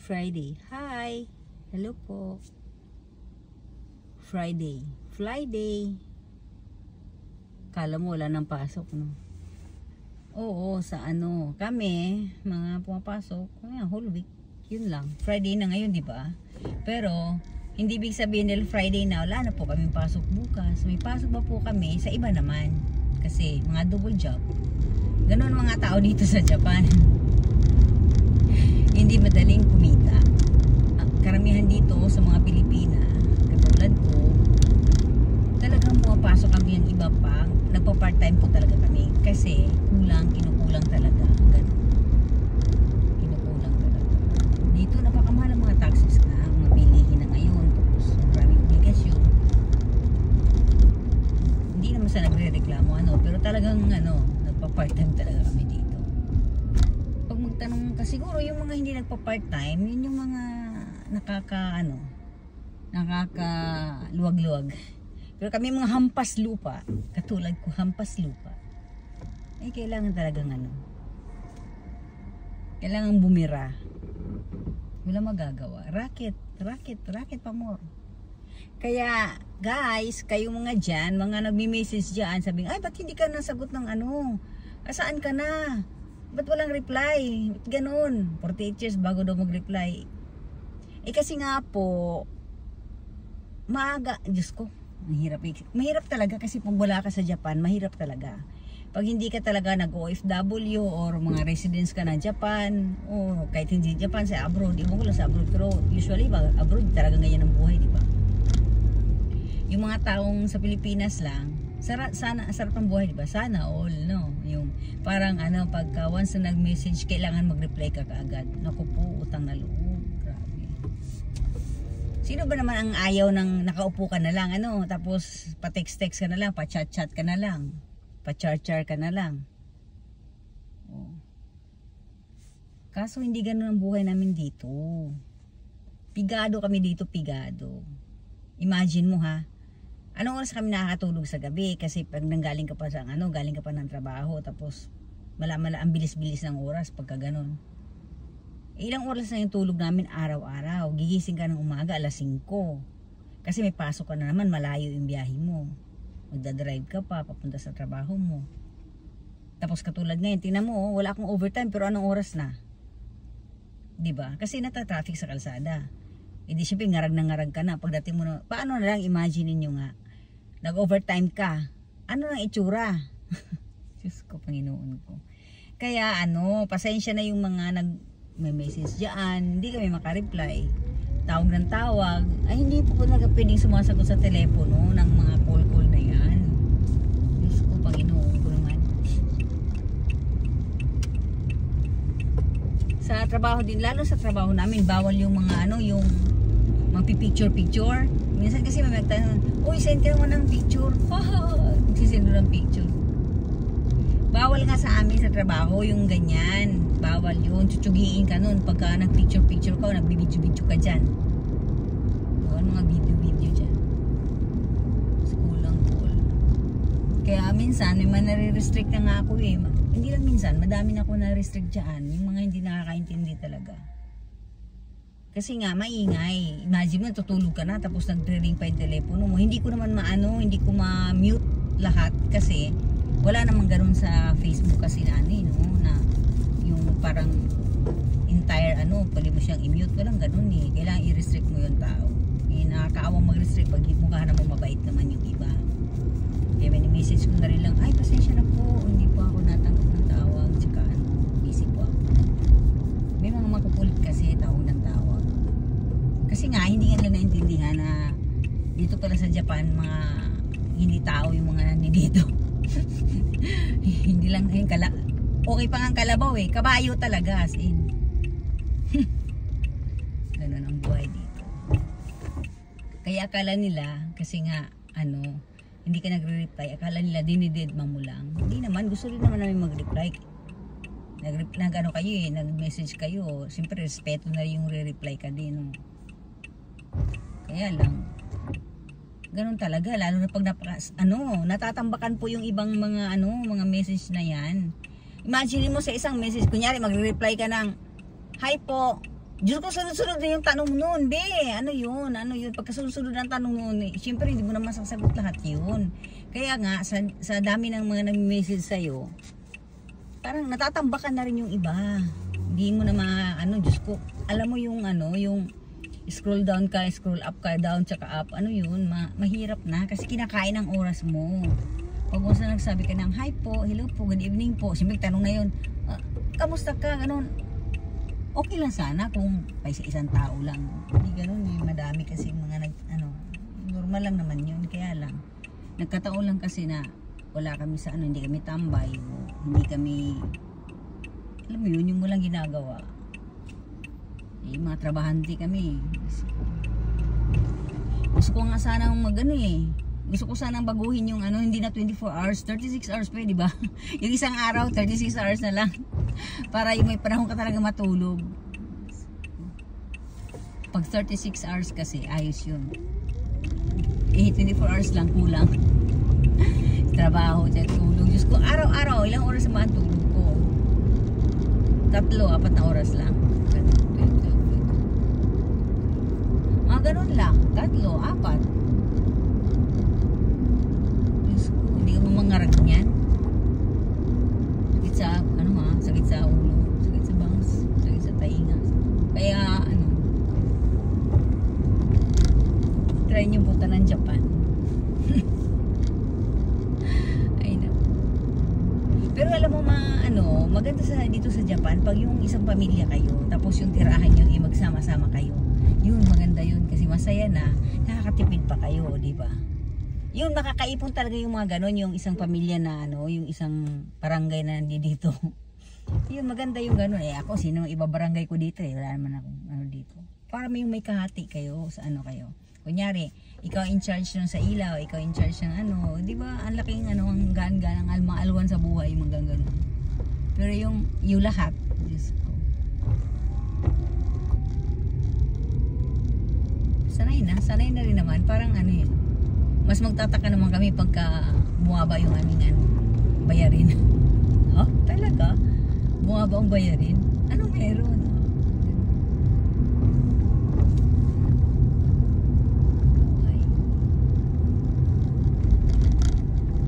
Friday. Hi! Hello po. Friday. Kala mo wala nang pasok, no? Oo, sa ano. Kami, mga pumapasok, whole week. Yun lang. Friday na ngayon, di ba? Pero, hindi ibig sabihin nila Friday na, wala na po kami pasok bukas. May pasok ba po kami? Sa iba naman. Kasi, mga double job. Ganon mga tao dito sa Japan. Hindi madaling kumita. Karamihan dito sa mga Pilipina, katulad ko, talagang pumapasok kami yung iba pa. Nagpa-part-time po talaga kami. Kasi kinukulang talaga. Ganun. Kinukulang talaga. Dito napakamahal ang mga taxes na, mga bilihin na ngayon. Tapos maraming obligasyon. Hindi naman sa nagre-reklamo, pero talagang nagpa-part-time talaga kami dito. Pag magtanong ka, siguro yung mga hindi nagpa-part-time, yun yung mga nakakaluwag-luwag. Pero kami mga hampas lupa, katulad ko hampas lupa, kailangan talagang kailangan bumira. Wala magagawa. Racket pa more. Kaya guys, kayo mga dyan, mga nagmi-message dyan, sabi, ay ba't hindi ka nasagot ng saan ka na? Ba't walang reply? Ba't ganun? 48 years bago daw mag-reply. Kasi nga po, maaga, Diyos ko, mahirap talaga kasi pag wala ka sa Japan, mahirap talaga. Pag hindi ka talaga nag-OFW or mga residents ka ng Japan, o kahit hindi Japan, sa abroad, iwan ko lang sa abroad, pero usually abroad talaga ganyan ang buhay, di ba? Yung mga taong sa Pilipinas lang, sarap ang buhay, di ba? Sana all, no? Yung parang pagka once na nag-message, kailangan mag-reply ka kaagad. Naku po, utang na loob. Sino ba naman ang ayaw ng nakaupo ka na lang, tapos pa-text-text ka na lang, pa-chat-chat ka na lang, pa-char-char ka na lang. Kaso hindi ganun ang buhay namin dito. Pigado kami dito, pigado. Imagine mo ha, anong oras kami nakakatulog sa gabi? Kasi pag nanggaling ka pa sa galing ka pa ng trabaho, tapos mala-mala ang bilis-bilis ng oras pagka ganun. Ilang oras na yung tulog namin araw-araw. Gigising ka ng umaga alas 5. Kasi may pasok ka na naman, malayo yung biyahe mo. Magdadrive ka pa, papunta sa trabaho mo. Tapos katulad ngayon, tingnan mo, wala akong overtime, pero anong oras na? Diba? Kasi nata-traffic sa kalsada. Di syempre, ngarag na ngarag ka na. Pagdating mo na, paano na lang, imagine ninyo nga, nag-overtime ka. Ano nang itsura? Diyos ko, Panginoon ko. Kaya pasensya na yung mga may message dyan, hindi kami makareply, tawag ng tawag, ay hindi po pwedeng sumasagot sa telepono ng mga call na yan. Diyos ko, Panginoon ko naman. Sa trabaho din, lalo sa trabaho namin, bawal yung mga yung magpipicture. Minsan kasi may magtanong, uy, send ka naman ng picture. Magsisend ng picture. Bawal nga sa amin sa trabaho yung ganyan. Bawal yun. Tsutsugiin ka nun. Pagka nag-picture ka o nagbibidyo-video ka dyan. Yun, mga video dyan. Kulang. Kaya minsan, may mga nare-restrict na nga ako eh. Hindi lang minsan, madami na ako na-restrict dyan. Yung mga hindi nakakaintindi talaga. Kasi nga, maingay. Imagine mo, tutulog ka na tapos nagre-ring pa yung telepono mo. Hindi ko naman hindi ko ma-mute lahat kasi wala namang ganun sa Facebook kasi na yung parang entire pwede mo siyang i-mute, walang ganun eh. Kailangan i-restrict mo yung tao. Nakakaawang mag-restrict pag mukha naman mabait naman yung iba. Kaya may message ko na rin lang, ay pasensya na po, hindi po ako natanggap ng tawag, tsaka busy po ako. May mga makukulit kasi tawag ng tawag. Kasi nga hindi nga nila naintindihan na dito pala sa Japan mga hindi tao yung mga nandito. Hindi lang yung okay pa nga ang kalabaw eh, kabayo talaga as in. Ganun ang buhay dito. Kaya akala nila kasi nga hindi ka nagre-reply, akala nila dinidedma mo lang. Hindi naman, gusto rin naman namin mag-reply. Nag-message kayo, siyempre respeto na yung re-reply ka din. Kaya lang ganun talaga, lalo na pag natatambakan po yung ibang mga mga message na yan. Imagine mo sa isang message, kunyari magre-reply ka ng hi po, Diyos ko, sunod-sunod na yung tanong nun, be. Ano yun? Pagkasunod-sunod ng tanong nun, siyempre hindi mo naman sasagot lahat yun. Kaya nga, sa dami ng mga nag-message sa'yo, parang natatambakan na rin yung iba. Hindi mo na Diyos ko, alam mo yung yung scroll down ka, scroll up ka, down, tsaka up, yun, mahirap na kasi kinakain ang oras mo. Pag mo sa nagsabi ka ng, hi po, hello po, good evening po, siyempre tanong na yun, kamusta ka, ganun. Okay lang sana kung sa isang tao lang. Hindi ganun, madami kasi mga normal lang naman yun, kaya lang. Nagkataon lang kasi na wala kami sa hindi kami tambay, hindi kami, alam mo yun, yung walang ginagawa. Mga trabahante kami. Gusto ko nga sana gusto ko sanang baguhin yung hindi na 24 hours, 36 hours pwede ba? Yung isang araw, 36 hours na lang. Para yung may panahon ka talaga matulog. Pag 36 hours kasi, ayos yun. 24 hours lang kulang. Trabaho, tulog. Diyos ko, araw-araw, ilang oras naman tulog ko? 3, 4 na oras lang. Mga ganun lang. 3, 4. Hindi ka mamangarag niyan. Sakit sa sakit sa ulo, sakit sa bangs, sakit sa tainga. Kaya try niyo punta ng Japan. Ay na. Pero alam mo maganda dito sa Japan pag yung isang pamilya kayo, tapos yung tirahan niyo magsama-sama kayo. Yun maganda yun kasi masaya na, nakakatipid pa kayo, di ba? Yun, makakaipon talaga yung mga ganon, yung isang pamilya na yung isang barangay na dito. Yun, maganda yung ganon. Ako, sino iba barangay ko dito wala naman ako dito. Para may kahati kayo sa kayo. Kunyari, ikaw in charge nun sa ilaw, ikaw in charge ng di ba? Ang laking ang gaan-gaan, ang alwan sa buhay, mga ganon. Pero yung lahat, Diyos ko. Sanay na rin naman, parang mas magtataka naman kami pagka bumaba yung aming bayarin. Talaga? Bumaba ang bayarin? Anong meron? Ay.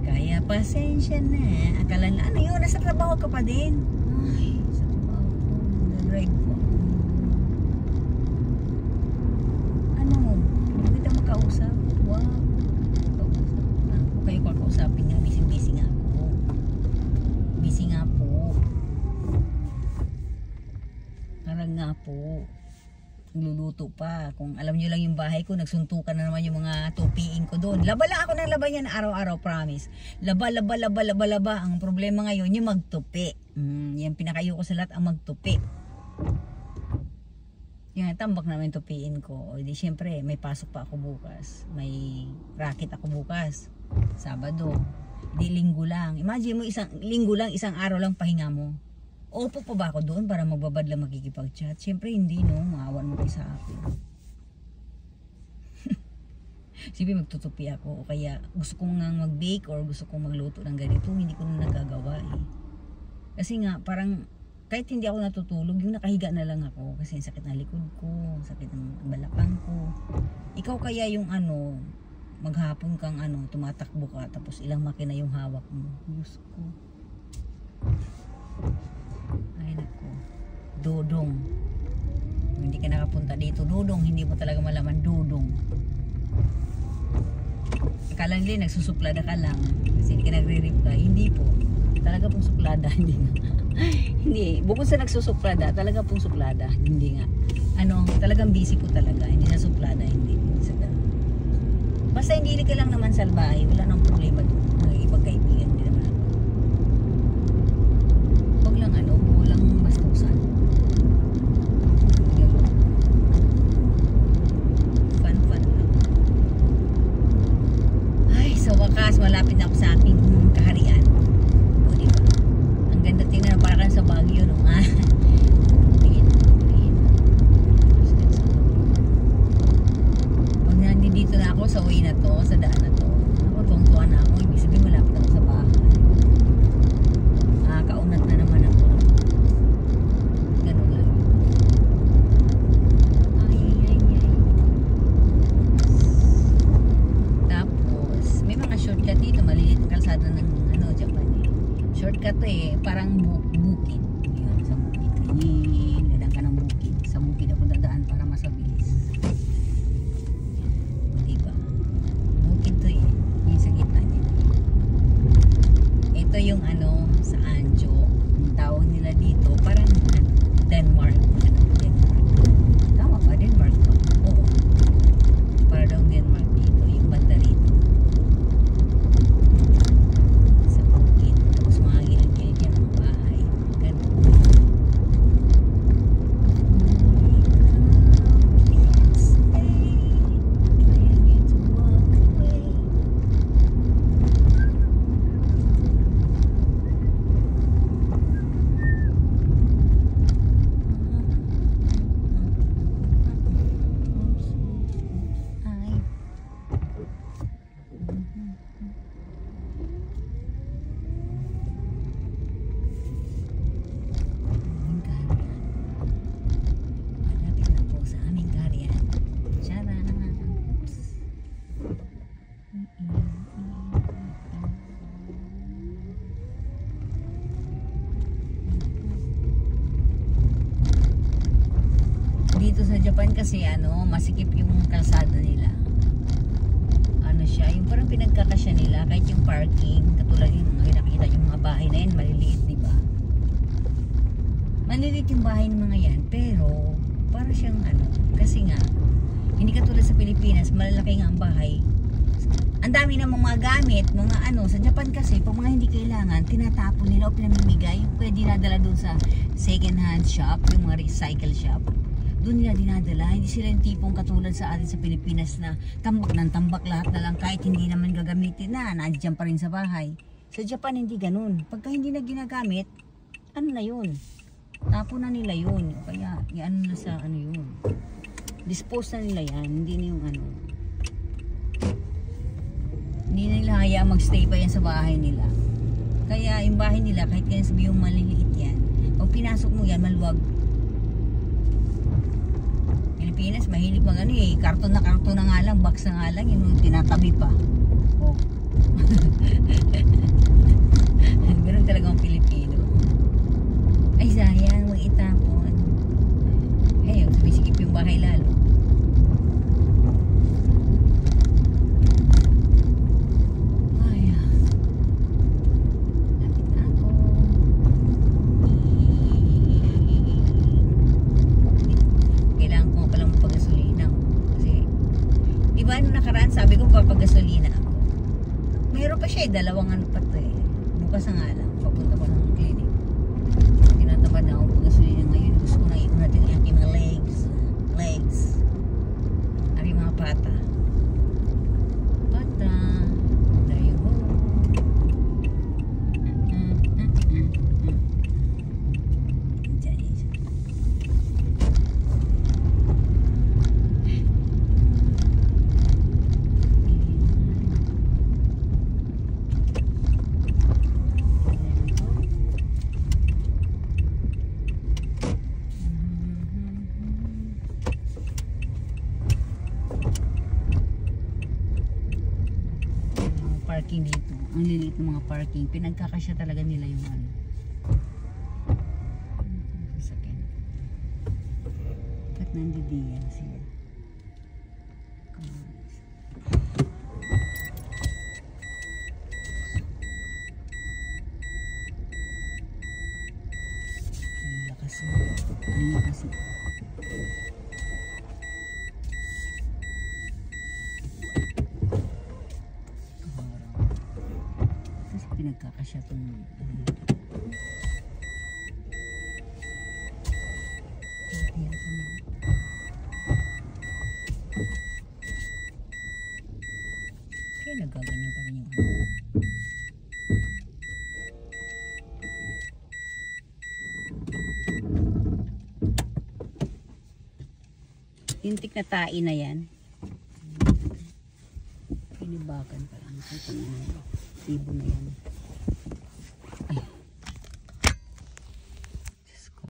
Kaya pasensya na. Akala na, yun? Nasa trabaho ka pa din? Ay, sa trabaho ko. Nag-drive ko. Kita makausap? Wow. Kayo kakausapin niyo, busy nga ako. Busy nga po. Parang nga po. Luluto pa. Kung alam niyo lang yung bahay ko, nagsuntukan na naman yung mga tupiin ko doon. Laba lang ako ng laba yan araw-araw, promise. Laba. Ang problema ngayon, yung magtupi. Yan pinakayo ko sa lahat, ang magtupi. Yung tambak naman tupiin ko. O di syempre, may pasok pa ako bukas. May racket ako bukas. Sabado. Di linggo lang. Imagine mo, linggo lang, isang araw lang pahinga mo. Opo pa ba ako doon para magbabad lang magkikipag-chat? Syempre hindi, no? Maawan mo kayo sa akin. Sige, magtutupi ako. O kaya gusto kong nga mag-bake or gusto kong magluto ng ganito. Hindi ko na nagagawa eh. Kasi nga, parang kahit hindi ako natutulog, yung nakahiga na lang ako. Kasi sakit ng likod ko, sakit ng balakang ko. Ikaw kaya yung maghapon kang tumatakbo ka tapos ilang makina yung hawak mo. Diyos ko. Ay nako. Dodong. Kung hindi ka nakapunta dito, dodong, hindi mo talaga malaman dodong. Akala nila nagsusuplada ka lang kasi hindi ka nagre-reply. Hindi po. Talaga pong suplada, hindi nga. Hindi, bukod sa nagsusuplada, talaga pong suplada. Hindi nga. Talagang busy po talaga. Hindi na suplada, hindi. Basta hindi ka lang naman salbahe, wala nang problema doon. Magkipagkaibigan, hindi naman ako. Huwag lang walang bastusan. Fun lang. Ay, sa wakas, malapit na ako sa aking kaharian. O, diba? Ang ganda tingnan, parang sa Baguio, no? Dito na ako sa way na to, sa daan na to. Ako, tuwang-tuwa na ako. Dito sa Japan kasi masikip yung kalsada nila. Ano siya, yung parang pinagkakasya nila kahit yung parking, katulad yung nakikita yung mga bahay na yan, maliliit, di ba? Maliliit yung bahay ng mga yan, pero para siyang kasi nga hindi katulad sa Pilipinas, malalaki nga ang bahay. Ang dami namang mga gamit, mga sa Japan kasi, pag mga hindi kailangan, tinatapon nila o pinamimigay, kaya dinadala doon sa second hand shop, yung mga recycle shop. Doon nila dinadala, hindi sila yung tipong katulad sa atin sa Pilipinas na tambak ng tambak lahat na lang kahit hindi naman gagamitin nandiyan pa rin sa bahay. Sa Japan hindi ganun. Pagka hindi na ginagamit, na yun? Tapon na nila yun. Kaya, na sa yun. Dispose na nila yan, hindi na yung hindi na nila hayaan magstay pa yan sa bahay nila. Kaya yung bahay nila, kahit ganyan sabi yung maliliit yan, pag pinasok mo yan, maluwag. Pilipinas, mahilig karton na nga lang, box na nga lang, yung tinatabi pa. Oh. Ganun talagang Pilipino. Ay sayang, mag-itapon. Ayun, sumisikip yung bahay lalo. Sabi ko papagasolina ako. Mayroon pa siya dalawang pa to bukas na nga lang papunta ko ng clinic. Tinatamad na ako pagasolina ngayon. Gusto ko na ikon natin yung aking mga legs aking mga pata there you go. Parking dito, ang liliit ng mga parking, pinagkakasya talaga nila yung sakyan. Ba't nandidiyan sila? Ang lakas mo. Ang lakas mo. Pinagkakasya itong kaya nagaganyan pa rin yung tintik na tae na yan. Pinibakan pa lang ito, ibo na yan.